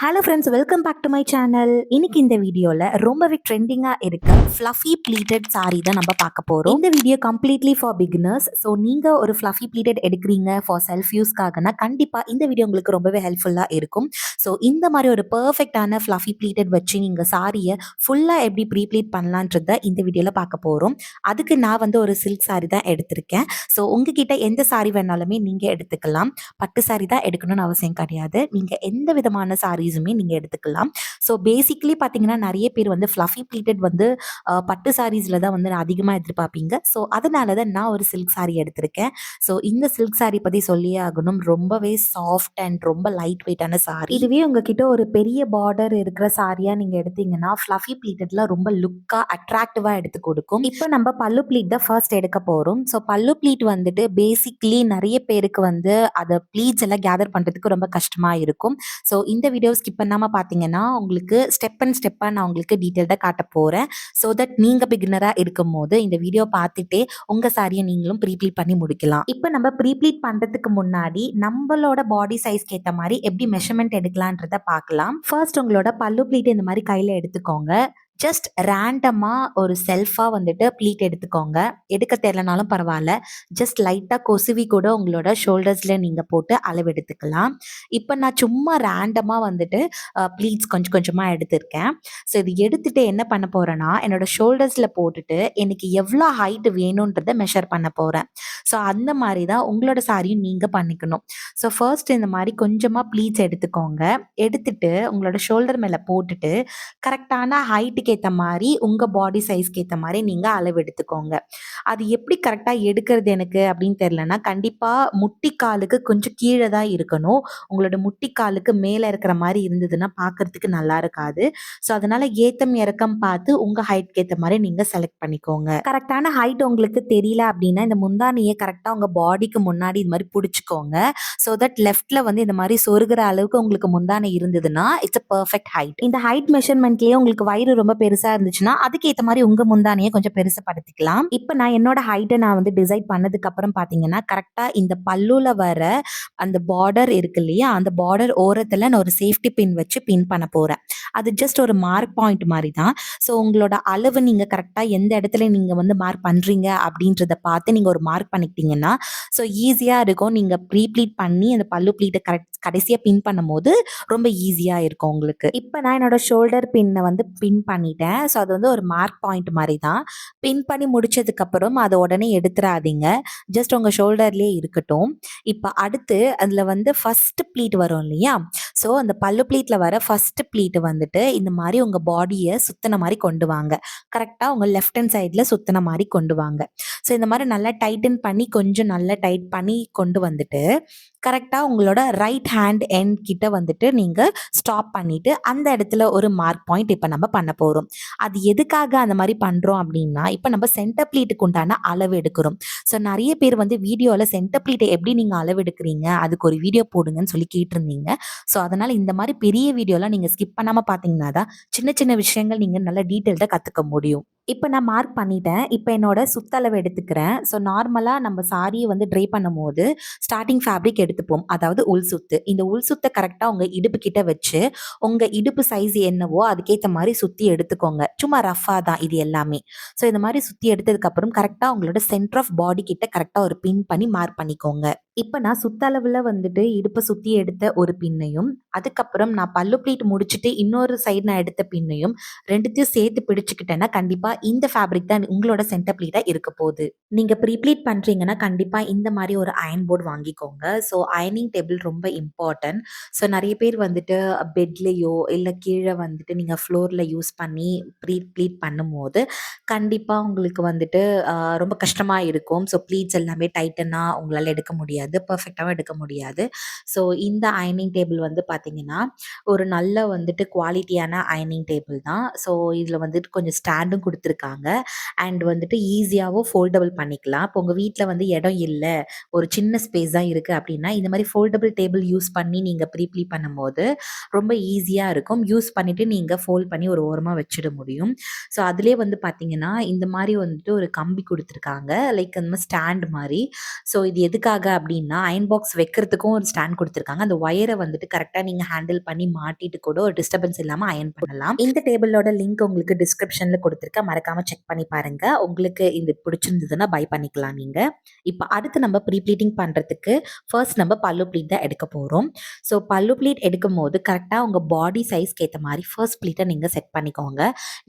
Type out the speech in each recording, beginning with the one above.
Hello friends, welcome back to my channel. இன்னைக்கு இந்த வீடியோவில் ரொம்பவே ட்ரெண்டிங்காக இருக்க ஃப்ளஃபி ப்ளீட்டட் saree தான் நம்ம பார்க்க போகிறோம். இந்த video completely for beginners. So நீங்கள் ஒரு ஃப்ளஃபி ப்ளீட்டட் எடுக்கிறீங்க ஃபார் செல்ஃப் யூஸ்க்காகனா கண்டிப்பாக இந்த வீடியோ உங்களுக்கு ரொம்பவே ஹெல்ப்ஃபுல்லாக இருக்கும். ஸோ இந்த மாதிரி ஒரு பர்ஃபெக்டான ஃப்ளஃபி ப்ளீட்டட் வச்சு நீங்கள் சாரியை ஃபுல்லாக எப்படி ப்ரீ ப்ளீட் பண்ணலான்றத இந்த வீடியோவில் பார்க்க போகிறோம். அதுக்கு நான் வந்து ஒரு சில்க் saree தான் எடுத்திருக்கேன். ஸோ உங்ககிட்ட எந்த saree வேணாலுமே நீங்கள் எடுத்துக்கலாம். பட்டு saree தான் எடுக்கணும்னு அவசியம் கிடையாது. நீங்கள் எந்த விதமான சாரீஸுமே நீங்கள் எடுத்துக்கலாம். ஸோ பேசிக்கலி பார்த்தீங்கன்னா நிறைய பேர் வந்து ஃப்ளஃபி ப்ளீட்டட் வந்து பட்டு சாரீஸில் தான் வந்து அதிகமாக எதிர்பார்ப்பீங்க. ஸோ அதனால தான் நான் ஒரு சில்க் saree எடுத்திருக்கேன். ஸோ இந்த சில்க் saree பற்றி சொல்லியே ஆகணும். ரொம்பவே சாஃப்ட் அண்ட் ரொம்ப லைட் வெயிட்டான saree. இதுவே உங்ககிட்ட ஒரு பெரிய பார்டர் இருக்கிற சாரியாக நீங்கள் எடுத்தீங்கன்னா ஃப்ளஃபி ப்ளீட்டட்ல ரொம்ப லுக்காக அட்ராக்டிவாக எடுத்து கொடுக்கும். இப்போ நம்ம பல்லு ப்ளீட் தான் ஃபர்ஸ்ட் எடுக்க போகிறோம். ஸோ பல்லு ப்ளீட் வந்துட்டு பேசிக்லி நிறைய பேருக்கு வந்து அதை ப்ளீட்ஸ் எல்லாம் கேதர் பண்ணுறதுக்கு ரொம்ப கஷ்டமாக இருக்கும். ஸோ இந்த வீடியோ ஸ்கிப் பண்ணாமல் பார்த்தீங்கன்னா உங்களுக்கு ஸ்டெப் அண்ட் ஸ்டெப்பாக நான் உங்களுக்கு டீட்டெயில்டாக காட்ட போகிறேன். ஸோ தட் நீங்கள் பிகினராக இருக்கும் போது இந்த வீடியோ பார்த்துட்டே உங்கள் சாரியை நீங்களும் ப்ரீப்ளீட் பண்ணி முடிக்கலாம். இப்போ நம்ம ப்ரீப்ளீட் பண்ணுறதுக்கு முன்னாடி நம்மளோட பாடி சைஸ்க்கு ஏற்ற மாதிரி எப்படி மெஷர்மெண்ட் எடுக்கலான்றத பார்க்கலாம். ஃபர்ஸ்ட் உங்களோட பல்லு ப்ளீட் இந்த மாதிரி கையில் எடுத்துக்கோங்க. ஜஸ்ட் ரேண்டமாக ஒரு செல்ஃபாக வந்துட்டு ப்ளீட் எடுத்துக்கோங்க. எடுக்க தெரியலனாலும் பரவாயில்ல. ஜஸ்ட் லைட்டாக கொசுவி கூட உங்களோட ஷோல்டர்ஸில் நீங்கள் போட்டு அளவு எடுத்துக்கலாம். இப்போ நான் சும்மா ரேண்டமாக வந்துட்டு ப்ளீட்ஸ் கொஞ்சம் கொஞ்சமாக எடுத்திருக்கேன். ஸோ இது எடுத்துகிட்டு என்ன பண்ண போகிறேன்னா என்னோட ஷோல்டர்ஸில் போட்டுட்டு எனக்கு எவ்வளோ ஹைட் வேணுன்றதை மெஷர் பண்ண போகிறேன். ஸோ அந்த மாதிரி தான் உங்களோட சாரியும் நீங்கள் பண்ணிக்கணும். ஸோ ஃபர்ஸ்ட் இந்த மாதிரி கொஞ்சமாக ப்ளீட்ஸ் எடுத்துக்கோங்க. எடுத்துட்டு உங்களோட ஷோல்டர் மேலே போட்டுட்டு கரெக்டான ஹைட்டுக்கு ஏற்ற மாதிரி உங்கள் பாடி சைஸ்க்கு ஏற்ற மாதிரி நீங்கள் அளவு எடுத்துக்கோங்க. அது எப்படி கரெக்டாக எடுக்கிறது எனக்கு அப்படின்னு தெரிலனா கண்டிப்பாக முட்டிக்காலுக்கு கொஞ்சம் கீழே தான் இருக்கணும். உங்களோட முட்டிக்காலுக்கு மேலே இருக்கிற மாதிரி இருந்ததுன்னா பார்க்கறதுக்கு நல்லா இருக்காது. ஸோ அதனால ஏத்தம் இறக்கம் பார்த்து உங்கள் ஹைட்க்கு ஏற்ற மாதிரி நீங்கள் செலக்ட் பண்ணிக்கோங்க. கரெக்டான ஹைட் உங்களுக்கு தெரியல அப்படின்னா இந்த முந்தானியை கரெக்டாக உங்கள் பாடிக்கு முன்னாடி இது மாதிரி பிடிச்சிக்கோங்க. ஸோ தட் லெஃப்ட்ல வந்து இந்த மாதிரி சொருகிற அளவுக்கு உங்களுக்கு முந்தானை இருந்ததுன்னா இட்ஸ் அ பர்ஃபெக்ட் ஹைட். இந்த ஹைட் மெஷர்மெண்ட்லேயே உங்களுக்கு வயிறு ரொம்ப பெருசாக இருந்துச்சுன்னா அதுக்கு ஏற்ற மாதிரி உங்கள் முந்தானியை கொஞ்சம் பெருசுப்படுத்திக்கலாம். இப்போ நான் என்னோட ஹைட்டை நான் வந்து டிசைட் பண்ணதுக்கு அப்புறம் பார்த்தீங்கன்னா கரெக்டாக இந்த பல்லுல வர அந்த பார்டர் இருக்கு இல்லையா, அந்த பார்டர் ஓரத்தில் நான் ஒரு சேஃப்டி பின் வச்சு பின் பண்ண போகிறேன். அது ஜஸ்ட் ஒரு மார்க் பாயிண்ட் மாதிரி தான். ஸோ உங்களோட அளவு நீங்கள் கரெக்டாக எந்த இடத்துல நீங்கள் வந்து மார்க் பண்ணுறீங்க அப்படின்றத பார்த்து நீங்கள் ஒரு மார்க் பண்ணிக்கிட்டீங்கன்னா ஸோ ஈஸியாக இருக்கும். நீங்கள் ப்ளீட் பண்ணி அந்த பல்லு ப்ளீட்டை கடைசியாக பின் பண்ணும்போது ரொம்ப ஈஸியாக இருக்கும் உங்களுக்கு. இப்போ நான் என்னோட ஷோல்டர் பின்னை வந்து பின் பண்ணிட்டேன். ஸோ அது வந்து ஒரு மார்க் பாயிண்ட் மாதிரி தான். பின் பண்ணி முடிச்சதுக்கப்புறம் அதை உடனே எடுத்துடாதீங்க. ஜஸ்ட் உங்கள் ஷோல்டர்லேயே இருக்கட்டும். இப்போ அடுத்து அதில் வந்து ஃபஸ்ட்டு ப்ளீட் வரும் இல்லையா, ஸோ அந்த பல்லு ப்ளீட்டில் வர ஃபஸ்ட்டு ப்ளீட்டு வந்துட்டு இந்த மாதிரி உங்கள் பாடியை சுத்தின மாதிரி கொண்டு வாங்க. கரெக்டாக உங்கள் லெஃப்ட் ஹேண்ட் சைடில் சுத்தின மாதிரி கொண்டு வாங்க. ஸோ இந்த மாதிரி நல்லா டைட்டன் பண்ணி கொஞ்சம் நல்லா டைட் பண்ணி கொண்டு வந்துட்டு கரெக்டாக உங்களோட ரைட் ஹேண்ட் எண்ட் கிட்ட வந்துட்டு நீங்கள் ஸ்டாப் பண்ணிவிட்டு அந்த இடத்துல ஒரு மார்க் பாயிண்ட் இப்போ நம்ம பண்ண போகிறோம். அது எதுக்காக அந்த மாதிரி பண்ணுறோம் அப்படின்னா இப்போ நம்ம சென்டர் ப்ளீட்டுக்கு உண்டான அளவு எடுக்கிறோம். ஸோ நிறைய பேர் வந்து வீடியோவில் சென்டர் ப்ளீட்டை எப்படி நீங்கள் அளவு எடுக்கிறீங்க அதுக்கு ஒரு வீடியோ போடுங்கன்னு சொல்லி கேட்டிருந்தீங்க. ஸோ அதனால் இந்த மாதிரி பெரிய வீடியோலாம் நீங்கள் ஸ்கிப் பண்ணாமல் பார்த்தீங்கன்னா தான் சின்ன சின்ன விஷயங்கள் நீங்கள் நல்லா டீட்டெயில்டாக கற்றுக்க முடியும். இப்போ நான் மார்க் பண்ணிட்டேன். இப்போ என்னோட சுத்தளவு எடுத்துக்கிறேன். ஸோ நார்மலாக நம்ம சாரியை வந்து ட்ரை பண்ணும்போது ஸ்டார்டிங் ஃபேப்ரிக் எடுத்துப்போம், அதாவது உள் சுத்து. இந்த உள் சுத்தை கரெக்டாக உங்கள் இடுப்பு கிட்ட வச்சு உங்கள் இடுப்பு சைஸ் என்னவோ அதுக்கேற்ற மாதிரி சுற்றி எடுத்துக்கோங்க. சும்மா ரஃபாக தான் இது எல்லாமே. ஸோ இந்த மாதிரி சுற்றி எடுத்ததுக்கப்புறம் கரெக்டாக உங்களோட சென்டர் ஆஃப் பாடி கிட்ட கரெக்டாக ஒரு பின் பண்ணி மார்க் பண்ணிக்கோங்க. இப்போ நான் சுத்தளவில் வந்துட்டு இடுப்பை சுற்றி எடுத்த ஒரு பின்னையும் அதுக்கப்புறம் நான் பல்லு ப்ளீட் முடிச்சுட்டு இன்னொரு சைடு நான் எடுத்த பின்னையும் ரெண்டுத்தையும் சேர்த்து பிடிச்சிக்கிட்டேன்னா கண்டிப்பாக இந்த ஃபேப்ரிக் தான் உங்களோட சென்டர் ப்ளீட்டாக இருக்க போகுது. நீங்கள் ப்ரீப்ளீட் பண்ணுறீங்கன்னா கண்டிப்பாக இந்த மாதிரி ஒரு அயன் போர்டு வாங்கிக்கோங்க. ஸோ அயனிங் டேபிள் ரொம்ப இம்பார்ட்டன்ட். ஸோ நிறைய பேர் வந்துட்டு பெட்லேயோ இல்லை கீழே வந்துட்டு நீங்கள் ஃப்ளோரில் யூஸ் பண்ணி ப்ளீட் பண்ணும்போது கண்டிப்பாக உங்களுக்கு வந்துட்டு ரொம்ப கஷ்டமாக இருக்கும். ஸோ ப்ளீட்ஸ் எல்லாமே டைட்டனாக உங்களால் எடுக்க முடியாது, பர்ஃபெக்டாகவும் எடுக்க முடியாது. ஸோ இந்த அயனிங் டேபிள் வந்து பார்த்தீங்கன்னா ஒரு நல்ல வந்துட்டு குவாலிட்டியான அயனிங் டேபிள் தான். ஸோ இதில் வந்துட்டு கொஞ்சம் ஸ்டாண்டும் கொடுத்துருக்காங்க அண்ட் வந்துட்டு ஈஸியாகவும் ஃபோல்டபுள் பண்ணிக்கலாம். இப்போ உங்கள் வீட்டில் வந்து இடம் இல்லை, ஒரு சின்ன ஸ்பேஸ் தான் இருக்குது அப்படின்னா இந்த மாதிரி ஃபோல்டபுள் டேபிள் யூஸ் பண்ணி நீங்கள் ப்ளீட் பண்ணும்போது ரொம்ப ஈஸியாக இருக்கும். யூஸ் பண்ணிவிட்டு நீங்கள் ஃபோல்ட் பண்ணி ஒரு ஓரமாக வச்சிட முடியும். ஸோ அதிலே வந்து பார்த்தீங்கன்னா இந்த மாதிரி வந்துட்டு ஒரு கம்பி கொடுத்துருக்காங்க, லைக் அந்த மாதிரி ஸ்டாண்ட் மாதிரி. ஸோ இது எதுக்காக அப்படின்னா அயன் பாக்ஸ் வைக்கிறதுக்கும் ஒரு ஸ்டாண்ட் கொடுத்துருக்காங்க. அந்த ஒயரை வந்துட்டு கரெக்டாக நீங்கள் ஹேண்டில் பண்ணி மாட்டிட்டு கூட ஒரு டிஸ்டர்பன்ஸ் இல்லாமல் அயன் பண்ணலாம். இந்த டேபிளோட லிங்க் உங்களுக்கு டிஸ்கிரிப்ஷனில் கொடுத்துருக்கேன், மறக்காமல் செக் பண்ணி பாருங்கள். உங்களுக்கு இது பிடிச்சிருந்ததுன்னா பை பண்ணிக்கலாம் நீங்கள். இப்போ அடுத்து நம்ம ப்ரீ ப்ளீட்டிங் பண்ணுறதுக்கு ஃபர்ஸ்ட் நம்ம பல்லு ப்ளீட் தான் எடுக்க போகிறோம். ஸோ பல்லு ப்ளீட் எடுக்கும் போது கரெக்டாக உங்கள் பாடி சைஸ்க்கு ஏற்ற மாதிரி ஃபர்ஸ்ட் ப்ளீட்டை நீங்கள் செட் பண்ணிக்கோங்க.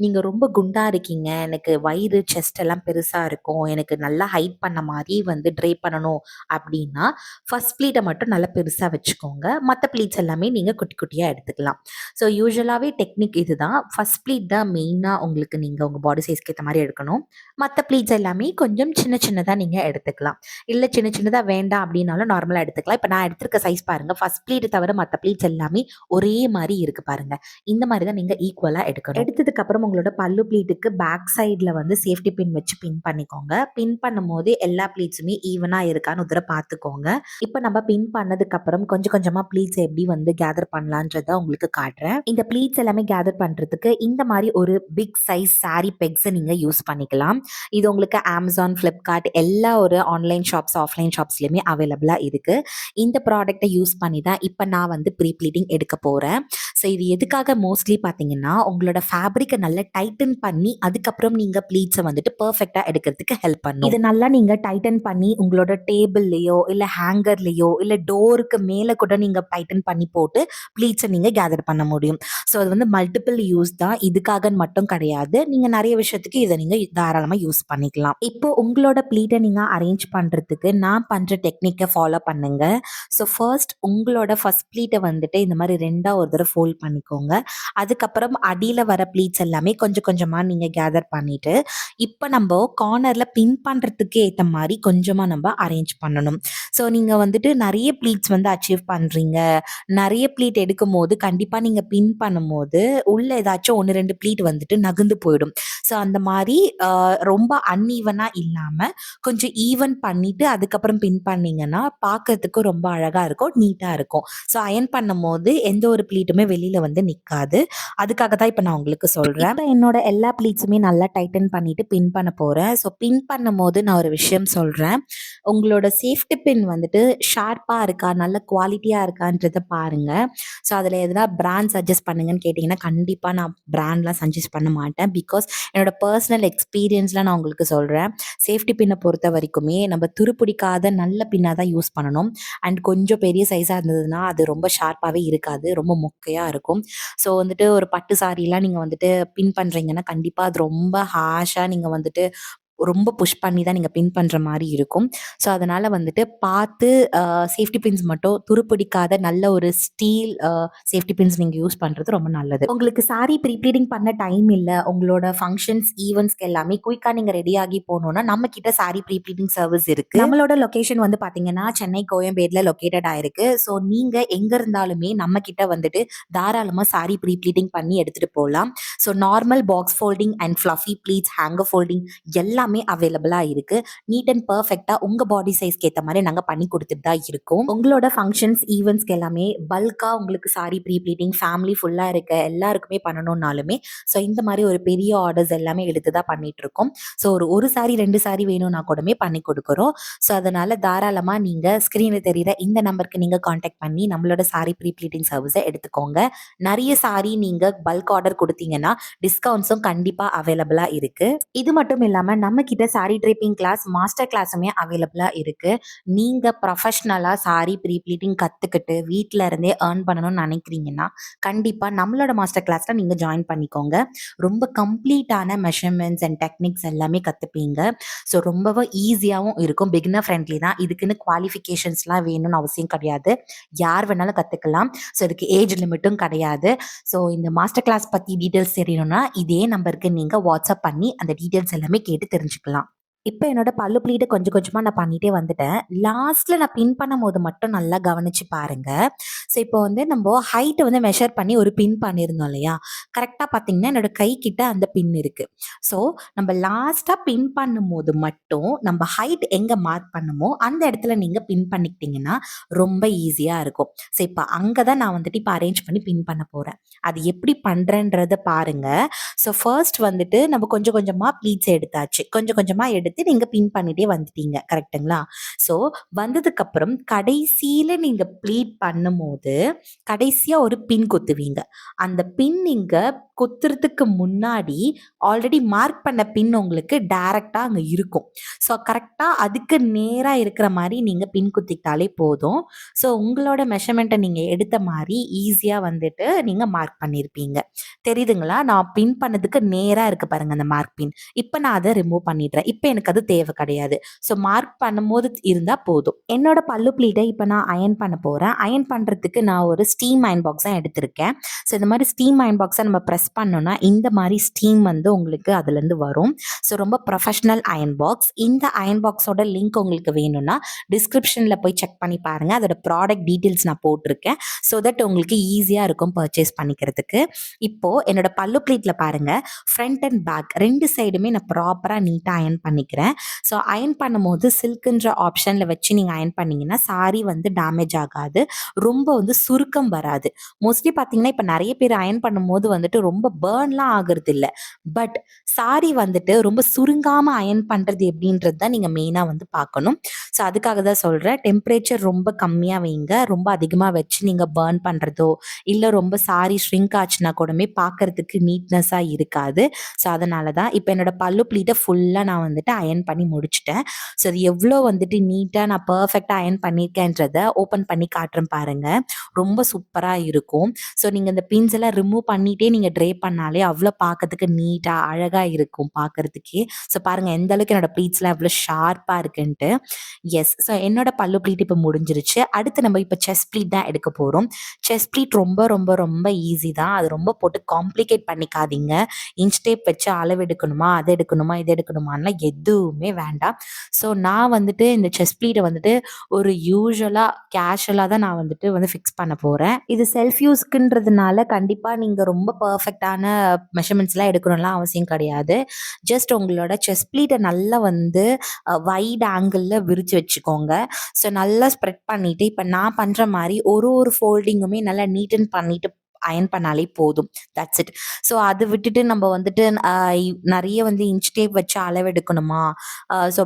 நீங்கள் ரொம்ப குண்டாக இருக்கீங்க, எனக்கு வயிறு செஸ்ட் எல்லாம் பெருசாக இருக்கும், எனக்கு நல்லா ஹைட் பண்ண மாதிரி வந்து ட்ரை பண்ணணும் அப்படின்னா ஃபர்ஸ்ட் ப்ளீட்டை மட்டும் நல்லா பெருசாக வச்சுக்கோங்க. மற்ற ப்ளீட்ஸ் எல்லாமே நீங்கள் குட்டி குட்டியாக எடுத்துக்கலாம். ஸோ யூஸ்வலாகவே டெக்னிக் இதுதான். ஃபர்ஸ்ட் ப்ளீட் தான் மெயினாக உங்களுக்கு நீங்கள் உங்கள் பாடி சைஸ்க்கு ஏற்ற மாதிரி எடுக்கணும். மற்ற ப்ளீட்ஸ் எல்லாமே கொஞ்சம் சின்ன சின்னதாக நீங்கள் எடுத்துக்கலாம். இல்லை சின்ன சின்னதாக வேண்டாம் அப்படின்னாலும் நார்மலாக எடுத்துக்கலாம். இப்போ நான் எடுத்திருக்க சைஸ் பாருங்கள், ஃபர்ஸ்ட் ப்ளீட் தவிர மற்ற ப்ளீட்ஸ் எல்லாமே ஒரே மாதிரி இருக்குது பாருங்கள். இந்த மாதிரி தான் நீங்கள் ஈக்குவலாக எடுக்கணும். எடுத்ததுக்கப்புறம் உங்களோட பல்லு ப்ளீட்டுக்கு பேக் சைடில் வந்து சேஃப்டி பின் வச்சு பின் பண்ணிக்கோங்க. பின் பண்ணும்போது எல்லா ப்ளீட்ஸுமே ஈவனாக இருக்கான்னு உதர பார்த்துக்கோங்க. இப்போ நம்ம பின் பண்ணதுக்கப்புறம் கொஞ்சம் கொஞ்சமாக ப்ளீட்ஸ் எப்படி வந்து கேதர் பண்ணலான்றத உங்களுக்கு காட்டுறேன். இந்த ப்ளீட்ஸ் எல்லாமே கேதர் பண்ணுறதுக்கு இந்த மாதிரி ஒரு பிக் சைஸ் சாரீ பெக்ஸை நீங்கள் யூஸ் பண்ணிக்கலாம். இது உங்களுக்கு அமேசான், ஃப்ளிப்கார்ட் எல்லா ஒரு ஆன்லைன் ஷாப்ஸ், ஆஃப்லைன் ஷாப்ஸ்லையுமே அவைலபிளாக இருக்குது. இந்த ப்ராடக்டை யூஸ் பண்ணி தான் இப்போ நான் வந்து ப்ரீ ப்ளீட்டிங் எடுக்க போகிறேன். ஸோ இது எதுக்காக மோஸ்ட்லி பார்த்தீங்கன்னா உங்களோட ஃபேப்ரிக்கை நல்லா டைட்டன் பண்ணி அதுக்கப்புறம் நீங்கள் ப்ளீட்ஸை வந்துட்டு பர்ஃபெக்டாக எடுக்கிறதுக்கு ஹெல்ப் பண்ணும். இது நல்லா நீங்கள் டைட்டன் பண்ணி உங்களோட டேபிள்லையோ இல்லை ஹேங்கர்லேயோ இல்லை டோருக்கு மேலே கூட நீங்கள் டைட்டன் பண்ணி போட்டு ப்ளீட்ஸை நீங்கள் கேதர் பண்ண முடியும். ஸோ அது வந்து மல்டிபிள் யூஸ் தான், இதுக்காக மட்டும் கிடையாது. நீங்கள் நிறைய விஷயத்துக்கு இதை நீங்கள் தாராளமாக யூஸ் பண்ணிக்கலாம். இப்போ உங்களோட ப்ளீட்டை நீங்கள் அரேஞ்ச் பண்ணுறதுக்கு நான் பண்ணுற டெக்னிக்கை ஃபாலோ பண்ணுங்க. ஸோ ஃபர்ஸ்ட் உங்களோட ஃபர்ஸ்ட் ப்ளீட்டை வந்துட்டு இந்த மாதிரி ரெண்டாக ஒரு தடவை ஃபோல்ட் பண்ணிக்கோங்க. அதுக்கப்புறம் அடியில் வர ப்ளீட்ஸ் எல்லாமே கொஞ்சம் கொஞ்சமாக நீங்கள் கேதர் பண்ணிவிட்டு இப்போ நம்ம கார்னரில் பின் பண்ணுறதுக்கு ஏற்ற மாதிரி கொஞ்சமாக நம்ம அரேஞ்ச் பண்ணணும். ஸோ நீங்கள் வந்துட்டு நிறைய ப்ளீட்ஸ் வந்து அச்சீவ் பண்ணுறீங்க, நிறைய ப்ளீட் எடுக்கும் போது கண்டிப்பாக நீங்கள் பின் பண்ணும்போது உள்ள ஏதாச்சும் 1-2 ப்ளீட் வந்துட்டு நகர்ந்து போயிடும். ஸோ அந்த மாதிரி ரொம்ப அன்ஈவனாக இல்லாமல் கொஞ்சம் ஈவன் பண்ணிவிட்டு அதுக்கப்புறம் பின் பண்ணிங்கன்னா பார்க்கறதுக்கு ரொம்ப அழகாக இருக்கும், நீட்டாக இருக்கும். ஸோ அயன் பண்ணும் போது எந்த ஒரு ப்ளீட்டுமே வெளியில் வந்து நிற்காது. அதுக்காக தான் இப்போ நான் உங்களுக்கு சொல்கிறேன். இப்போ என்னோட எல்லா ப்ளீட்ஸுமே நல்லா டைட்டன் பண்ணிவிட்டு பின் பண்ண போகிறேன். ஸோ பின் பண்ணும் போது நான் ஒரு விஷயம் சொல்கிறேன். உங்களோட சேஃப்டி பின் வந்துட்டு ஷார்ப்பாக இருக்கா, நல்ல குவாலிட்டியாக இருக்கான்றதை பாருங்கள். ஸோ அதில் எதனா பிராண்ட் சஜஸ்ட் பண்ணுங்கன்னு கேட்டிங்கன்னா கண்டிப்பாக நான் பிராண்ட்லாம் சஜஸ்ட் பண்ண மாட்டேன். பிகாஸ் என்னோட பர்சனல் எக்ஸ்பீரியன்ஸ்லாம் நான் உங்களுக்கு சொல்கிறேன். சேஃப்டி பின்னை பொறுத்த வரைக்குமே நம்ம துருப்பிடிக்காத நல்ல பின்னாக தான் யூஸ் பண்ணணும். அண்ட் கொஞ்சம் பெரிய சைஸாக இருந்ததுன்னா அது ரொம்ப ஷார்ப்பாகவே இருக்காது, ரொம்ப மொக்கையாக இருக்கும். ஸோ வந்துட்டு ஒரு பட்டு சாரீலாம் நீங்கள் வந்துட்டு பின் பண்ணுறீங்கன்னா கண்டிப்பாக அது ரொம்ப ஹாஷாக நீங்கள் வந்துட்டு ரொம்ப புஷ் பண்ணி தான் நீங்கள் பின் பண்ணுற மாதிரி இருக்கும். ஸோ அதனால் வந்துட்டு பார்த்து சேஃப்டி பின்ஸ் மட்டும் துருப்பிடிக்காத நல்ல ஒரு ஸ்டீல் சேஃப்டி பின்ஸ் நீங்கள் யூஸ் பண்ணுறது ரொம்ப நல்லது. உங்களுக்கு சாரி ப்ரீ ப்ளீடிங் பண்ண டைம் இல்லை, உங்களோட ஃபங்க்ஷன்ஸ் ஈவெண்ட்ஸ்க்கு எல்லாமே குயிக்காக நீங்கள் ரெடியாகி போகணுன்னா நம்ம கிட்ட சாரி ப்ரீ ப்ளீடிங் சர்வீஸ் இருக்குது. நம்மளோட லொக்கேஷன் வந்து பார்த்தீங்கன்னா சென்னை கோயம்பேடில் லொக்கேட்டட் ஆயிருக்கு. ஸோ நீங்கள் எங்கே இருந்தாலுமே நம்ம கிட்ட வந்துட்டு தாராளமாக சாரி ப்ரீ ப்ளீடிங் பண்ணி எடுத்துகிட்டு போகலாம். So normal box folding and fluffy pleats, hanger folding எல்லாமே அவைலபிளாக இருக்கு. நீட் அண்ட் பர்ஃபெக்டா உங்க பாடி சைஸ்க்கு ஏற்ற மாதிரி நாங்கள் பண்ணி கொடுத்துட்டு தான் இருக்கோம். உங்களோட ஃபங்க்ஷன்ஸ் ஈவெண்ட்ஸ்க்கு எல்லாமே பல்கா உங்களுக்கு சாரி ப்ரீ ப்ளீட்டிங் ஃபேமிலி ஃபுல்லா இருக்க எல்லாருக்குமே பண்ணணும்னாலுமே ஸோ இந்த மாதிரி ஒரு பெரிய ஆர்டர்ஸ் எல்லாமே எடுத்து தான் பண்ணிட்டு இருக்கோம். ஸோ ஒரு சாரி 2 சாரி வேணும்னா கூடமே பண்ணி கொடுக்குறோம். ஸோ அதனால தாராளமா நீங்க ஸ்கிரீனில் தெரியுற இந்த நம்பருக்கு நீங்க கான்டாக்ட் பண்ணி நம்மளோட சாரி ப்ரீ ப்ளீட்டிங் சர்வீஸை எடுத்துக்கோங்க. நிறைய சாரி நீங்க பல்க் ஆர்டர் கொடுத்தீங்கன்னா டிஸ்கவுண்ட்ஸும் கண்டிப்பா அவைலபிளா இருக்கு. இது மட்டும் இல்லாம நம்ம கிட்ட சாரி ட்ரேப்பிங் கிளாஸ், மாஸ்டர் கிளாஸுமே அவைலபிளாக இருக்குது. நீங்கள் ப்ரொஃபஷ்னலாக சாரி ப்ரீ ப்ளீட்டிங் கற்றுக்கிட்டு வீட்டில் இருந்தே ஏர்ன் பண்ணணும்னு நினைக்கிறீங்கன்னா கண்டிப்பாக நம்மளோட மாஸ்டர் கிளாஸில் நீங்கள் ஜாயின் பண்ணிக்கோங்க. ரொம்ப கம்ப்ளீட்டான மெஷர்மெண்ட்ஸ் அண்ட் டெக்னிக்ஸ் எல்லாமே கற்றுப்பீங்க. ஸோ ரொம்பவும் ஈஸியாகவும் இருக்கும், பிகினர் ஃப்ரெண்ட்லி தான். இதுக்குன்னு குவாலிஃபிகேஷன்ஸ்லாம் வேணும்னு அவசியம் கிடையாது, யார் வேணாலும் கற்றுக்கலாம். ஸோ இதுக்கு ஏஜ் லிமிட்டும் கிடையாது. ஸோ இந்த மாஸ்டர் கிளாஸ் பற்றி டீட்டெயில்ஸ் தெரியணும்னா இதே நம்பருக்கு நீங்கள் வாட்ஸ்அப் பண்ணி அந்த டீட்டெயில்ஸ் எல்லாமே கேட்டு தெரிஞ்சுக்கலாம். இப்போ என்னோட பல்லு ப்ளீட்டை கொஞ்சம் கொஞ்சமாக நான் பண்ணிகிட்டே வந்துட்டேன். லாஸ்ட்டில் நான் பின் பண்ணும் போது மட்டும் நல்லா கவனித்து பாருங்கள். ஸோ இப்போ வந்து நம்ம ஹைட்டை வந்து மெஷர் பண்ணி ஒரு பின் பண்ணியிருந்தோம் இல்லையா, கரெக்டாக பார்த்தீங்கன்னா என்னோட கை கிட்ட அந்த பின் இருக்குது. ஸோ நம்ம லாஸ்ட்டாக பின் பண்ணும்போது மட்டும் நம்ம ஹைட் எங்கே மார்க் பண்ணுமோ அந்த இடத்துல நீங்கள் பின் பண்ணிக்கிட்டிங்கன்னா ரொம்ப ஈஸியாக இருக்கும். ஸோ இப்போ அங்கே தான் நான் வந்துட்டு இப்போ அரேஞ்ச் பண்ணி பின் பண்ண போகிறேன். அது எப்படி பண்ணுறேன்றதை பாருங்கள். ஸோ ஃபர்ஸ்ட் வந்துட்டு நம்ம கொஞ்சம் கொஞ்சமாக ப்ளீட்ஸ் எடுத்தாச்சு, கொஞ்சம் கொஞ்சமாக எடுத்து எடுத்து நீங்க பின் பண்ணிட்டே வந்துட்டீங்க. கரெக்ட்டுங்களா? ஸோ வந்ததுக்கப்புறம் கடைசியில நீங்க ப்ளீட் பண்ணும்போது, கடைசியா ஒரு பின் குத்துவீங்க. அந்த பின் நீங்க குத்துறதுக்கு முன்னாடி ஆல்ரெடி மார்க் பண்ண பின் உங்களுக்கு டைரக்ட்டா அங்க இருக்கும். ஸோ கரெக்ட்டா அதுக்கு நேரா இருக்கிற மாரி நீங்க பின் குத்திக்கிட்டாலே போதும். ஸோ உங்களோட மெஷர்மெண்ட்ட நீங்க எடுத்த மாரி ஈஸியா வந்துட்டு நீங்க மார்க் பண்ணியிருப்பீங்க. தெரியுதுங்களா? நான் பின் பண்ணதுக்கு நேரா இருக்கு பாருங்க அந்த மார்க் பின். இப்ப நான் அத ரிமூவ் பண்ணிடுறேன். இப்ப எனக்கு அது தேவை கிடையாது. ஸோ மார்க் பண்ணும்போது இருந்தா போதும். என்னோட பல்லு ப்ளீட்ட இப்ப நான் அயர்ன் பண்ண போறேன். அயர்ன் பண்றதுக்கு நான் ஒரு ஸ்டீம் அயர்ன் பாக்ஸ் தான் எடுத்திருக்கேன். ஸோ இந்த மாரி ஸ்டீம் அயர்ன் பாக்ஸ நம்ம பிரஸ் பண்ணோம்னா, இந்த மாரி ஸ்டீம் வந்து உங்களுக்கு அதுலருந்து வரும். ஸோ ரொம்ப ப்ரொஃபஷனல் அயர்ன் பாக்ஸ். இந்த அயர்ன் பாக்ஸோட லிங்க் உங்களுக்கு வேணும்னா, டிஸ்கிரிப்ஷன்ல போய் செக் பண்ணி பாருங்க. அதோட ப்ராடக்ட் டீட்டெயில்ஸ் நான் போட்டிருக்கேன். ஸோ தட் உங்களுக்கு ஈஸியா இருக்கும் பர்ச்சேஸ் பண்ணிக்கிறதுக்கு. இப்போ என்னோட பல்லு ப்ளீட்ல பாருங்க, ஃப்ரண்ட் அண்ட் பேக் 2 சைடுமே நான் ப்ராப்பரா நீட்டா அயர்ன் பண்ணிக்கிறேன். ஸோ அயர்ன் பண்ணும்போது சில்க்ன்ற ஆப்ஷன்ல வச்சு நீங்க அயர்ன் பண்ணீங்கன்னா, சாரி வந்து டேமேஜ் ஆகாது. ரொம்ப வந்து சுருக்கம் வராது. மோஸ்ட்லி பார்த்தீங்கன்னா, இப்ப நெறைய பேர் அயர்ன் பண்ணும்போது வந்துட்டு ரொம்ப பர்ன்லாம் ஆகுறதில்ல. பட் சாரி வந்துட்டு ரொம்ப சுருங்காம அயர்ன் பண்றது எப்படின்றது தான் நீங்க மெயினா வந்து பார்க்கணும். ஸோ அதுக்காக தான் சொல்றேன். டெம்பரேச்சர் ரொம்ப கம்மியா வைங்க. ரொம்ப அதிகமா வச்சு நீங்க பர்ன் பண்றதோ, இல்ல ரொம்ப சாரி ஷ்ரிங்க் ஆச்சுன்னா கூடமே பார்க்கறதுக்கு நீட்னஸா இருக்காது. ஸோ அதனால தான் இப்ப என்னோட பல்லு ப்ளீட்ட ஃபுல்லா நான் வந்துட்டு அயர்ன் பண்ணி முடிச்சுட்டேன். ஸோ அது எவ்வளோ வந்துட்டு நீட்டா நான் பெர்ஃபெக்ட்டா அயர்ன் பண்ணியிருக்கேன்றத ஓப்பன் பண்ணி காட்டுறேன் பாருங்க. ரொம்ப சூப்பரா இருக்கும். ஸோ நீங்க இந்த பின்ஸ் எல்லாம் ரிமூவ் பண்ணிட்டே நீங்க ட்ரே பண்ணாலே அவ்வளோ பார்க்கறதுக்கு நீட்டா, அழகா இருக்கும் பார்க்கறதுக்கே. ஸோ பாருங்க எந்த அளவுக்கு என்னோட ப்ளீட்ஸ்லாம் எவ்வளோ ஷார்ப்பா இருக்குன்ட்டு. எஸ். ஸோ என்னோட பல்லு ப்ளீட் இப்போ முடிஞ்சிருச்சு. அடுத்து நம்ம இப்போ செஸ்ட் ப்ளீட் தான் எடுக்க போறோம். செஸ்ட் ப்ளீட் ரொம்ப ரொம்ப ரொம்ப ஈஸி தான். அது ரொம்ப போட்டு காம்ப்ளிகேட் பண்ணிக்காதீங்க. இன்ச் டேப் வச்சு அளவு எடுக்கணுமா, அது எடுக்கணுமா, இது எடுக்கணுமான்லாம் எதுவுமே வேண்டாம். ஸோ நான் வந்துட்டு இந்த செஸ்ட் ப்ளீட்ட வந்துட்டு ஒரு யூசுவலா, கேஷுவலா தான் நான் வந்துட்டு வந்து ஃபிக்ஸ் பண்ண போறேன். இது செல்ஃப் யூஸ்க்குன்றதுனால கண்டிப்பா நீங்க ரொம்ப பெர்ஃபெக்ட்டான மெஷர்மெண்ட்ஸ்லாம் எடுக்கணும்லாம் அவசியம் கிடையாது. ஜஸ்ட் உங்களோட செஸ்ட் ப்ளீட்ட நல்லா வந்து வைட் ஆங்கிள்ல விரிச்சு வச்சுக்கோங்க. ஸோ நல்லா ஸ்ப்ரெட் பண்ணிட்டு, இப்ப நான் பண்ற மாரி ஒரு ஒரு ஃபோல்டிங்குமே நல்லா நீட்டன் பண்ணிட்டு அயர்ன் பண்ணாலே போதும். That's it. ஸோ அது விட்டுட்டு நம்ம வந்துட்டு நெறைய வந்து இன்ச் டேப் வச்சு அளவு எடுக்கணுமா, ஸோ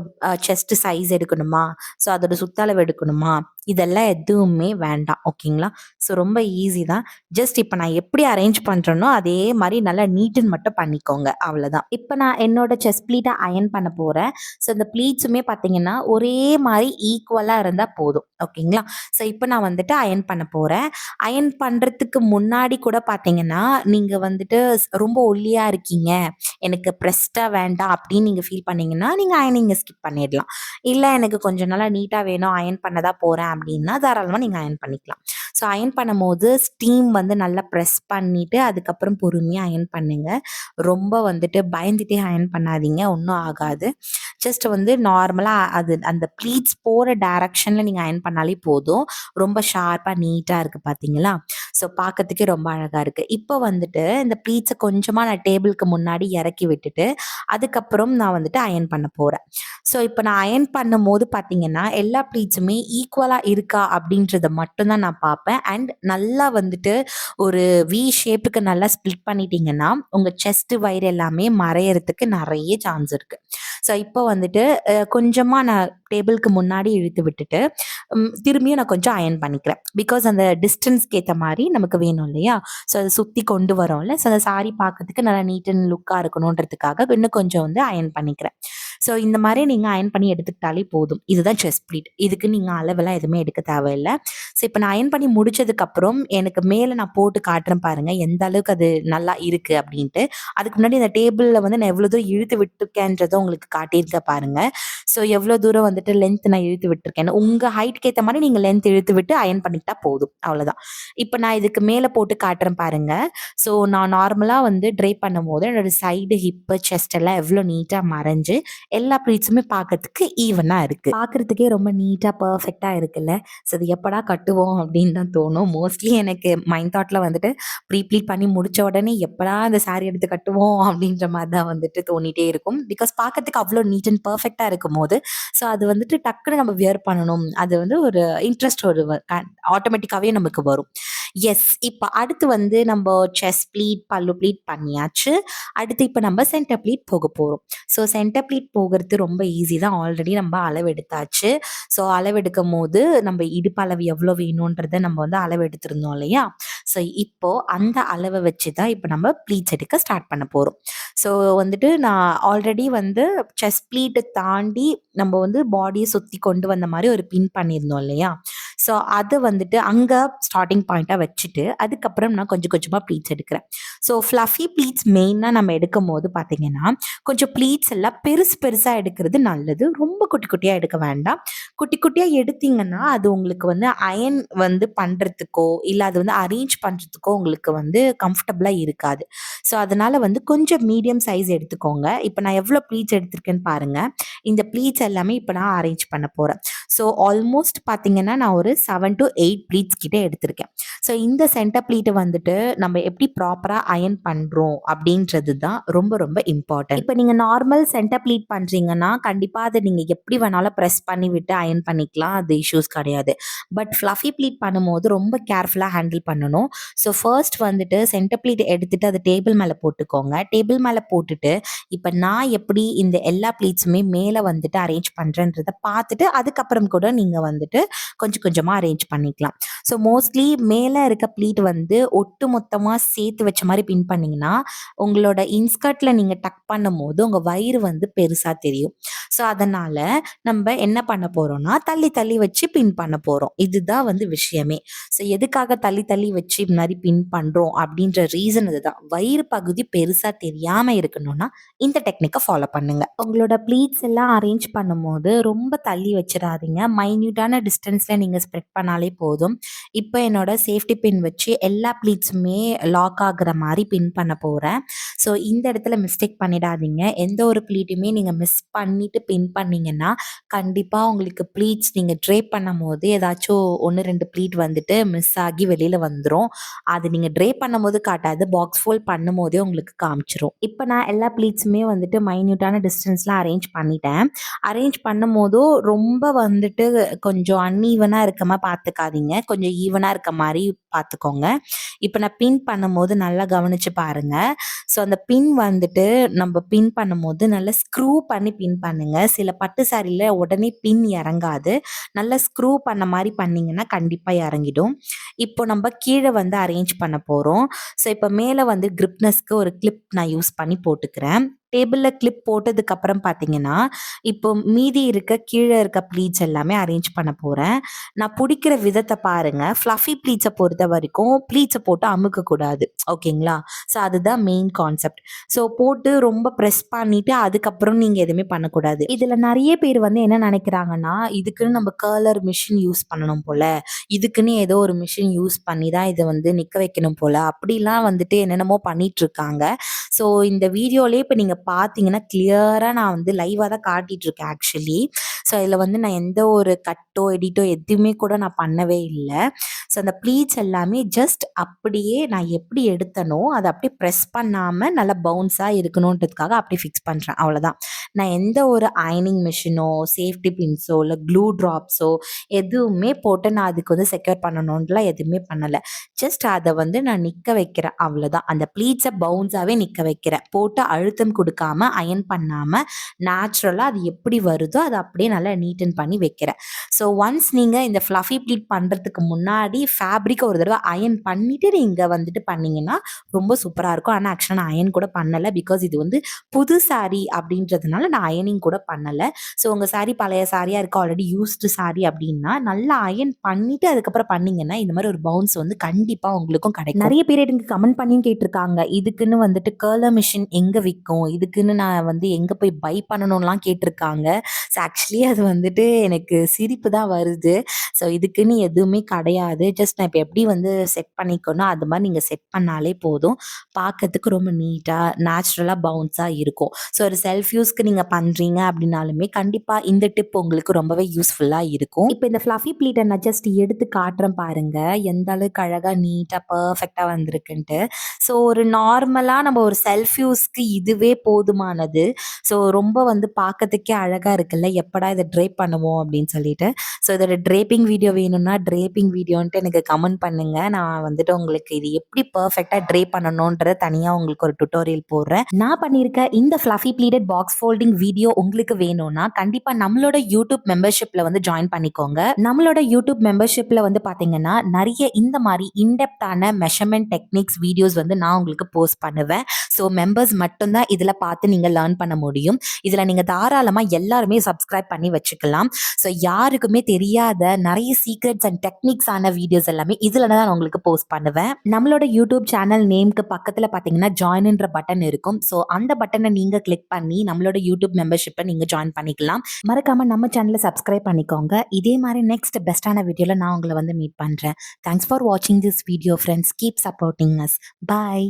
செஸ்ட் சைஸ் எடுக்கணுமா, ஸோ அதோட சுத்தளவு எடுக்கணுமா, இதெல்லாம் எதுவுமே வேண்டாம். ஓகேங்களா? ஸோ ரொம்ப ஈஸி தான். ஜஸ்ட் இப்ப நான் எப்படி அரேஞ்ச் பண்றேனோ, அதே மாரி நல்லா நீட்டன் மட்டும் பண்ணிக்கோங்க. அவ்வளோதான். இப்ப நான் என்னோட செஸ்ட் ப்ளீட்ட அயர்ன் பண்ண போறேன். ஸோ இந்த ப்ளீட்ஸுமே பார்த்தீங்கன்னா, ஒரே மாரி ஈக்குவலா இருந்தா போதும். ஓகேங்களா? ஸோ இப்ப நான் வந்துட்டு அயர்ன் பண்ண போறேன். அயர்ன் பண்றதுக்கு முன்னாடி கூட பார்த்தீங்கன்னா, நீங்க வந்துட்டு ரொம்ப ஒல்லியா இருக்கீங்க, எனக்கு ப்ரெஸ்டா வேண்டாம் அப்படின்னு நீங்க ஃபீல் பண்ணீங்கன்னா, நீங்க அயர்னிங்க ஸ்கிப் பண்ணிடலாம். இல்ல எனக்கு கொஞ்சம் நல்லா நீட்டா வேணும், அயர்ன் பண்ண தான் போறேன் அப்படின்னா, தாராளமா நீங்க அயர்ன் பண்ணிக்கலாம். ஸோ அயர்ன் பண்ணும்போது ஸ்டீம் வந்து நல்லா ப்ரெஸ் பண்ணிட்டு, அதுக்கப்புறம் பொறுமையா அயர்ன் பண்ணுங்க. ரொம்ப வந்துட்டு பயந்துட்டே அயர்ன் பண்ணாதீங்க. ஒண்ணும் ஆகாது. ஜஸ்ட் வந்து நார்மலா அது அந்த ப்ளீட்ஸ் போற டைரக்ஷன்ல நீங்க அயர்ன் பண்ணாலே போதும். ரொம்ப ஷார்ப்பா நீட்டா இருக்கு பார்த்தீங்களா? ஸோ பார்க்கறதுக்கே ரொம்ப அழகா இருக்கு. இப்போ வந்துட்டு இந்த ப்ளீட்ஸ கொஞ்சமா நான் டேபிளுக்கு முன்னாடி இறக்கி விட்டுட்டு, அதுக்கப்புறம் நான் வந்துட்டு அயர்ன் பண்ண போறேன். ஸோ இப்போ நான் அயர்ன் பண்ணும்போது பார்த்தீங்கன்னா, எல்லா ப்ளீட்ஸுமே ஈக்குவலா இருக்கா அப்படின்றத மட்டும் தான் நான் பார்ப்பேன். அண்ட் நல்லா வந்துட்டு ஒரு வி ஷேப்புக்கு நல்லா ஸ்ப்ளிட் பண்ணிட்டீங்கன்னா, உங்க செஸ்ட் வயிறு எல்லாமே மறையறதுக்கு நெறைய சான்ஸ் இருக்கு. ஸோ இப்போ வந்துட்டு கொஞ்சமா நான் டேபிளுக்கு முன்னாடி இழுத்து விட்டுட்டு, திரும்பியும் நான் கொஞ்சம் அயர்ன் பண்ணிக்கிறேன். பிகாஸ் அந்த டிஸ்டன்ஸ்க்கு ஏத்த மாரி நமக்கு வேணும் இல்லையா? ஸோ அத சுத்தி கொண்டு வரோம்ல. ஸோ அந்த சாரி பார்க்கறதுக்கு நல்லா நீட் அண்ட் லுக்கா இருக்கணுன்றதுக்காக இன்னும் கொஞ்சம் வந்து அயர்ன் பண்ணிக்கிறேன். ஸோ இந்த மாரி நீங்க அயர்ன் பண்ணி எடுத்துக்கிட்டாலே போதும். இதுதான் செஸ்ட் ப்ளீட். இதுக்கு நீங்க அளவெல்லாம் எதுவுமே எடுக்க தேவையில்ல. ஸோ இப்போ நான் அயர்ன் பண்ணி முடிச்சதுக்கப்புறம் எனக்கு மேல நான் போட்டு காட்டுறேன் பாருங்க, எந்த அளவுக்கு அது நல்லா இருக்கு அப்படின்ட்டு. அதுக்கு முன்னாடி அந்த டேபிள்ல வந்து நான் எவ்வளோ தூரம் இழுத்து விட்டுருக்கேன்றத உங்களுக்கு காட்டியிருக்கேன் பாருங்க. ஸோ எவ்வளோ தூரம் வந்துட்டு லென்த் நான் இழுத்து விட்டுருக்கேன்னு. உங்க ஹைட்க்கு ஏத்த மாரி நீங்க லென்த் இழுத்து விட்டு அயர்ன் பண்ணிக்கிட்டா போதும். அவ்வளோதான். இப்ப நான் இதுக்கு மேல போட்டு காட்டுறேன் பாருங்க. ஸோ நான் நார்மலா வந்து ட்ரை பண்ணும்போது என்னோட சைடு, ஹிப்பு, செஸ்ட் எல்லாம் எவ்வளோ நீட்டா மறைஞ்சு எல்லா ப்ளீட்ஸுமே பார்க்கறதுக்கு ஈவனா இருக்கு. பார்க்கறதுக்கே ரொம்ப நீட்டா, பெர்ஃபெக்ட்டா இருக்குல்ல. ஸோ இது எப்படா கட்டுவோம் அப்படின்னு தான் தோணும். மோஸ்ட்லி எனக்கு மைண்ட் தாட்ல வந்துட்டு ப்ரீ ப்ளீட் பண்ணி முடிச்ச உடனே எப்படா அந்த சாரி எடுத்து கட்டுவோம் அப்படின்ற மாரி தான் வந்துட்டு தோணிட்டே இருக்கும். பிகாஸ் பார்க்கறதுக்கு அவ்வளோ நீட் அண்ட் பெர்ஃபெக்ட்டா இருக்கும்போது, ஸோ அது வந்துட்டு டக்குனு நம்ம வியர் பண்ணணும். அது வந்து ஒரு இன்ட்ரெஸ்ட் ஒரு ஆட்டோமேட்டிக்காவே நமக்கு வரும். எஸ். இப்ப அடுத்து வந்து நம்ப செஸ்ட் ப்ளீட், பல்லு ப்ளீட் பண்ணியாச்சு. அடுத்து இப்ப நம்ம சென்டர் ப்ளீட் போக போறோம். ஸோ சென்டர் ப்ளீட் போகிறது ரொம்ப ஈஸி தான். ஆல்ரெடி நம்ம அளவு எடுத்தாச்சு. ஸோ அளவு எடுக்கும்போது நம்ம இடுப்பு அளவு எவ்வளோ வேணுன்றத நம்ம வந்து அளவு எடுத்திருந்தோம் இல்லையா? ஸோ இப்போ அந்த அளவை வச்சு தான் இப்போ நம்ம ப்ளீட்ஸ் எடுக்க ஸ்டார்ட் பண்ண போகிறோம். ஸோ வந்துட்டு நான் ஆல்ரெடி வந்து செஸ்ட் ப்ளீட்டை தாண்டி நம்ம வந்து பாடியை சுற்றி கொண்டு வந்த மாதிரி ஒரு பின் பண்ணியிருந்தோம் இல்லையா? ஸோ அதை வந்துட்டு அங்கே ஸ்டார்டிங் பாயிண்ட்டாக வச்சுட்டு அதுக்கப்புறம் நான் கொஞ்சம் கொஞ்சமாக ப்ளீட்ஸ் எடுக்கிறேன். ஸோ ஃப்ளஃபி ப்ளீட்ஸ் மெயினாக நம்ம எடுக்கும் போது பார்த்தீங்கன்னா கொஞ்சம் ப்ளீட்ஸ் எல்லாம் பெருசு பெருசாக எடுக்கிறது நல்லது. ரொம்ப குட்டி குட்டியாக எடுக்க வேண்டாம். குட்டி குட்டியாக எடுத்தீங்கன்னா அது உங்களுக்கு வந்து அயன் வந்து பண்ணுறதுக்கோ இல்லை அது வந்து அரேஞ்ச் பண்ணுறதுக்கோ உங்களுக்கு வந்து கம்ஃபர்டபுளாக இருக்காது. ஸோ அதனால வந்து கொஞ்சம் மீடியம் சைஸ் எடுத்துக்கோங்க. இப்போ நான் எவ்வளோ ப்ளீட்ஸ் எடுத்திருக்கேன்னு பாருங்கள். இந்த ப்ளீட்ஸ் எல்லாமே இப்போ நான் அரேஞ்ச் பண்ண போகிறேன். ஸோ ஆல்மோஸ்ட் பார்த்தீங்கன்னா நான் ஒரு 7 to 8 ப்ளீட்ஸ் கிட்ட எடுத்திருக்கேன். ஸோ இந்த சென்டர் ப்ளீட்டை வந்துட்டு நம்ம எப்படி ப்ராப்பராக அயன் பண்ணுறோம் அப்படின்றது தான் ரொம்ப ரொம்ப இம்பார்ட்டன்ட். இப்போ நீங்கள் நார்மல் சென்டர் ப்ளீட் பண்ணுறீங்கன்னா கண்டிப்பாக அதை நீங்கள் எப்படி வேணாலும் ப்ரெஸ் பண்ணி விட்டு அயன் பண்ணிக்கலாம். அது இஷ்யூஸ் கிடையாது. பட் ஃப்ளஃபி ப்ளீட் பண்ணும்போது ரொம்ப கேர்ஃபுல்லாக ஹேண்டில் பண்ணணும். ஸோ ஃபர்ஸ்ட் வந்துட்டு சென்டர் ப்ளீட் எடுத்துட்டு அதை டேபிள் மேலே போட்டுக்கோங்க. டேபிள் மேலே போட்டுட்டு இப்போ நான் எப்படி இந்த எல்லா ப்ளீட்ஸுமே மேலே வந்துட்டு அரேஞ்ச் பண்ணுறேன்றதை பார்த்துட்டு அதுக்கப்புறம் கூட நீங்கள் வந்துட்டு கொஞ்சம் கொஞ்சமாக அரேஞ்ச் பண்ணிக்கலாம். ஸோ மோஸ்ட்லி மேலே இருக்க ப்ளீட் வந்து ஒட்டு மொத்தமாக சேர்த்து வச்ச மாதிரி பின் பண்ணிங்கன்னா உங்களோட இன்ஸ்கர்ட்டில் நீங்கள் டக் பண்ணும் போது உங்கள் வயிறு வந்து பெருசாக தெரியும். ஸோ அதனால் நம்ம என்ன பண்ண போகிறோம்னா தள்ளி தள்ளி வச்சு பின் பண்ண போகிறோம். இதுதான் வந்து விஷயமே. ஸோ எதுக்காக தள்ளி தள்ளி வச்சு இது மாதிரி பின் பண்ணுறோம் அப்படின்ற ரீசன் இதுதான். வயிறு பகுதி பெருசாக தெரியாமல் இருக்கணும்னா இந்த டெக்னிக்கை ஃபாலோ பண்ணுங்க. உங்களோட ப்ளீட்ஸ் எல்லாம் அரேஞ்ச் பண்ணும்போது ரொம்ப தள்ளி வச்சிடாதீங்க. மைன்யூட்டான டிஸ்டன்ஸில் நீங்கள் ஸ்ப்ரெட் பண்ணாலே போதும். இப்போ என்னோட சேஃப்டி பின் வச்சு எல்லா ப்ளீட்ஸுமே லாக் ஆகுற மாதிரி பின் பண்ண போகிறேன். ஸோ இந்த இடத்துல மிஸ்டேக் பண்ணிடாதீங்க. எந்த ஒரு ப்ளீட்டுமே நீங்கள் மிஸ் பண்ணிட்டு பின் பண்ணீங்கன்னா கண்டிப்பாக உங்களுக்கு ப்ளீட்ஸ் நீங்கள் ட்ரேப் பண்ணும் போது ஏதாச்சும் 1-2 ப்ளீட் வந்துட்டு மிஸ் ஆகி வெளியில் வந்துடும். அது நீங்கள் ட்ரேப் பண்ணும் போது காட்டாது, பாக்ஸ் ஃபோல்ட் பண்ணும் போதே உங்களுக்கு காமிச்சிரும். இப்போ நான் எல்லா ப்ளீட்ஸுமே வந்துட்டு மைன்யூட்டான டிஸ்டன்ஸ்லாம் அரேஞ்ச் பண்ணிட்டேன். அரேஞ்ச் பண்ணும் போதும் ரொம்ப வந்துட்டு கொஞ்சம் அன்ஈவனாக இருக்க மாதிரி பார்த்துக்காதீங்க. கொஞ்சம் ஈவனாக இருக்க மாதிரி பார்த்துக்கோங்க. இப்போ நான் பின் பண்ணும்போது நல்லா கவனிச்சு பாருங்க. ஸோ அந்த பின் வந்துட்டு நம்ம பின் பண்ணும்போது நல்லா ஸ்க்ரூ பண்ணி பின் பண்ணுங்க. சில பட்டு சாரியில் உடனே பின் இறங்காது. நல்லா ஸ்க்ரூ பண்ண மாதிரி பண்ணிங்கன்னா கண்டிப்பாக இறங்கிடும். இப்போ நம்ம கீழே வந்து அரேஞ்ச் பண்ண போகிறோம். ஸோ இப்போ மேலே வந்து கிரிப்னஸ்க்கு ஒரு கிளிப் நான் யூஸ் பண்ணி போட்டுக்கிறேன். டேபிளில் கிளிப் போட்டதுக்கப்புறம் பார்த்தீங்கன்னா இப்போ மீதி இருக்க கீழே இருக்க ப்ளீட்ஸ் எல்லாமே அரேஞ்ச் பண்ண போகிறேன். நான் பிடிக்கிற விதத்தை பாருங்கள். ஃப்ளஃபி ப்ளீட்ஸை பொறுத்த வரைக்கும் ப்ளீட்ஸை போட்டு அமுக்கக்கூடாது. ஓகேங்களா? ஸோ அதுதான் மெயின் கான்செப்ட். ஸோ போட்டு ரொம்ப ப்ரெஸ் பண்ணிவிட்டு அதுக்கப்புறம் நீங்கள் எதுவுமே பண்ணக்கூடாது. இதில் நிறைய பேர் வந்து என்ன நினைக்கிறாங்கன்னா இதுக்குன்னு நம்ம கர்லர் மிஷின் யூஸ் பண்ணணும் போல், இதுக்குன்னு ஏதோ ஒரு மிஷின் யூஸ் பண்ணி தான் இதை வந்து நிற்க வைக்கணும் போல், அப்படிலாம் வந்துட்டு என்னென்னமோ பண்ணிகிட்ருக்காங்க. ஸோ இந்த வீடியோலேயே இப்போ நீங்கள் பார்த்தீங்கன்னா கிளியராக நான் வந்து லைவாக தான் காட்டிகிட்ருக்கேன் ஆக்சுவலி. ஸோ இதில் வந்து நான் எந்த ஒரு கட்டோ எடிட்டோ எதுவுமே கூட நான் பண்ணவே இல்லை. ஸோ அந்த ப்ளீட்ஸ் எல்லாமே ஜஸ்ட் அப்படியே நான் எப்படி எடுத்தனோ அதை அப்படியே ப்ரெஸ் பண்ணாமல் நல்லா பவுன்ஸாக இருக்கணுன்றதுக்காக அப்படி ஃபிக்ஸ் பண்ணுறேன். அவ்வளோதான். நான் எந்த ஒரு அயனிங் மிஷினோ சேஃப்டி பின்ஸோ இல்லை க்ளூ ட்ராப்ஸோ எதுவுமே போட்டு நான் அதுக்கு வந்து செக்யூர் பண்ணணுன்ட்டுலாம் எதுவுமே பண்ணலை. ஜஸ்ட் அதை வந்து நான் நிற்க வைக்கிறேன். அவ்வளோதான். அந்த ப்ளீட்ஸை பவுன்ஸாகவே நிற்க வைக்கிறேன். போட்டு அழுத்தம் கொடுக்காம அயன் பண்ணாமல் நேச்சுரலாக அது எப்படி வருதோ அதை அப்படியே நல்லா நீட்டன் பண்ணி வைக்கிறேன். ஸோ ஒன்ஸ் நீங்கள் இந்த ஃப்ளஃபி ப்ளீட் பண்ணுறதுக்கு முன்னாடி ஃபேப்ரிக்கை ஒரு தடவை அயன் பண்ணிவிட்டு நீங்கள் வந்துட்டு பண்ணிங்கன்னா ரொம்ப சூப்பராக இருக்கும். ஆனால் ஆக்சுவலாக நான் அயன் கூட பண்ணலை. பிகாஸ் இது வந்து புது சாரீ அப்படின்றதுனால நான் அயனிங் கூட பண்ணலை. ஸோ உங்கள் சாரீ பழைய சாரியாக இருக்குது, ஆல்ரெடி யூஸ்டு சாரீ அப்படின்னா நல்லா அயன் பண்ணிவிட்டு அதுக்கப்புறம் பண்ணிங்கன்னா இந்த மாதிரி ஒரு பவுன்ஸ் வந்து கண்டிப்பாக உங்களுக்கும் கிடைக்கும். நிறைய பேர் எனக்கு கமெண்ட் பண்ணியும் கேட்டிருக்காங்க, இதுக்குன்னு வந்துட்டு கர்லர் மிஷின் எங்கே விற்கும், இதுக்குன்னு நான் வந்து எங்கே போய் பை பண்ணணும்லாம் கேட்டிருக்காங்க. ஸோ ஆக்சுவலி அது வந்துட்டு எனக்கு சிரிப்பு தான் வருது. ஸோ இதுக்குன்னு எதுவுமே கிடையாது. ஜஸ்ட் நான் இப்போ எப்படி வந்து செட் பண்ணிக்கணும் அது மாதிரி நீங்கள் செட் பண்ணாலே போதும். பார்க்கறதுக்கு ரொம்ப நீட்டாக நேச்சுரலாக பவுன்ஸாக இருக்கும். ஸோ ஒரு செல்ஃப் யூஸ்க்கு நீங்கள் பண்ணுறீங்க அப்படின்னாலுமே கண்டிப்பாக இந்த டிப் உங்களுக்கு ரொம்பவே யூஸ்ஃபுல்லாக இருக்கும். இப்போ இந்த ஃப்ளஃபி ப்ளீட்டை நான் ஜஸ்ட் எடுத்து காட்டுறேன் பாருங்கள், எந்த அளவுக்கு அழகாக நீட்டாக பர்ஃபெக்டாக வந்திருக்குன்ட்டு. ஸோ ஒரு நார்மலாக நம்ம ஒரு செல்ஃப் யூஸ்க்கு இதுவே போதுமானது. ஸோ ரொம்ப வந்து பார்க்கறதுக்கே அழகாக இருக்குல்ல, எப்படா இதை ட்ரேப் பண்ணுவோம் அப்படின்னு சொல்லிட்டு. ஸோ இதோட ட்ரேப்பிங் வீடியோ வேணும்னா ட்ரேப்பிங் வீடியோன்ட்டு எனக்கு கமெண்ட் பண்ணுங்க. நான் வந்துட்டு உங்களுக்கு இது எப்படி பர்ஃபெக்டாக ட்ரேப் பண்ணணுன்றத தனியாக உங்களுக்கு ஒரு டுட்டோரியல் போடுறேன். நான் பண்ணியிருக்க இந்த fluffy pleated box folding video உங்களுக்கு வேணும்னா கண்டிப்பாக நம்மளோட யூடியூப் மெம்பர்ஷிப்பில் வந்து ஜாயின் பண்ணிக்கோங்க. நம்மளோட யூடியூப் மெம்பர்ஷிப்பில் வந்து பார்த்தீங்கன்னா நிறைய இந்த மாதிரி இன்டெப்தான மெஷர்மெண்ட் டெக்னிக்ஸ் வீடியோஸ் வந்து நான் உங்களுக்கு போஸ்ட் பண்ணுவேன். ஸோ மெம்பர்ஸ் மட்டும்தான் இதில் பார்த்து நீங்கள் லேர்ன் பண்ண முடியும். இதில் நீங்கள் தாராளமாக எல்லாருமே சப்ஸ்கிரைப் பண்ணி வச்சுக்கலாம். ஸோ யாருக்குமே தெரியாத நிறைய சீக்ரெட்ஸ் அண்ட் டெக்னிக்ஸ் ஆன வீடியோஸ் எல்லாமே இதில் தான் நான் உங்களுக்கு போஸ்ட் பண்ணுவேன். நம்மளோட யூடியூப் சேனல் நேம்க்கு பக்கத்தில் பார்த்தீங்கன்னா ஜாயின்ன்ற பட்டன் இருக்கும். ஸோ அந்த பட்டனை நீங்கள் கிளிக் பண்ணி நம்மளோட யூடியூப் மெம்பர்ஷிப்பை நீங்கள் ஜாயின் பண்ணிக்கலாம். மறக்காமல் நம்ம சேனலை சப்ஸ்கிரைப் பண்ணிக்கோங்க. இதே மாதிரி நெக்ஸ்ட் பெஸ்ட்டான வீடியோவில் நான் உங்களை வந்து மீட் பண்ணுறேன். தேங்க்ஸ் ஃபார் வாட்சிங் this video friends. Keep supporting us. Bye.